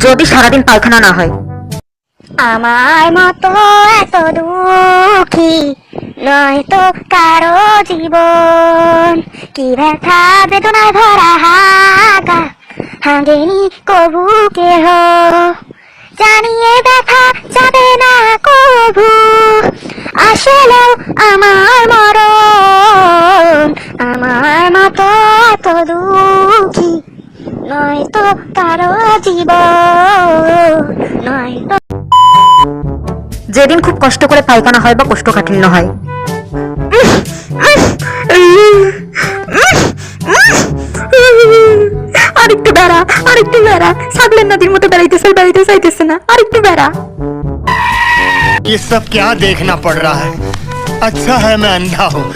যদি সারাদিন পায়খানা না হয়। আমার মতো এত দুঃখী নয় তো কারো জীবন, কি ব্যথা বেদনায় ভরা হাকা হাঙ্গেনি কবু কেহ, জানিয়ে ব্যথা যাবে না কবু, আসলেও আমার মরণ। আমার মতো এত দুঃখী নয় তো কারো জীবন, নয় তো। যেদিন খুব কষ্ট করে পায়খানা হয় বা কোষ্ঠকাঠিন্য হয়, আরেকটু বেড়া, আরেকটু বেড়া, ছাগলের নদীর মতো বেড়াইতে চাইতেছে না, আরেকটু বেড়া। ये सब क्या देखना पड़ रहा है? अच्छा है मैं अंधा हूँ।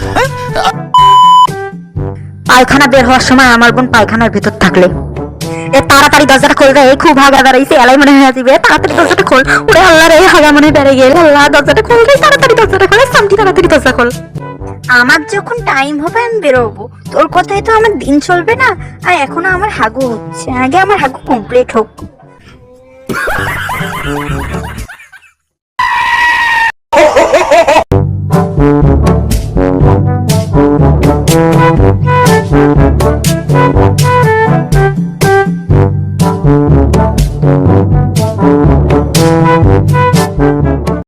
পায়খানা বের হওয়ার সময় আমার বোন পায়খানার ভিতর থাকলে, এ তাড়াতাড়ি দরজাটা খোল রে, খুব হাগা বেড়াইছে, এলাই মনে হয়ে যাবে, তাড়াতাড়ি দরজাটা খোল। ওরে আল্লাহ রে, হাগা মনে বেড়ে গেল, আল্লাহ দরজাটা খোল রে, তাড়াতাড়ি দরজাটা খোল, সামটি তাড়াতাড়ি দরজা খোল। আমার যখন টাইম হবে আমি বেরোবো, তোর কথাই তো আমার দিন চলবে না। আর এখনো আমার হাগু হচ্ছে, আগে আমার হাগু কমপ্লিট হোক।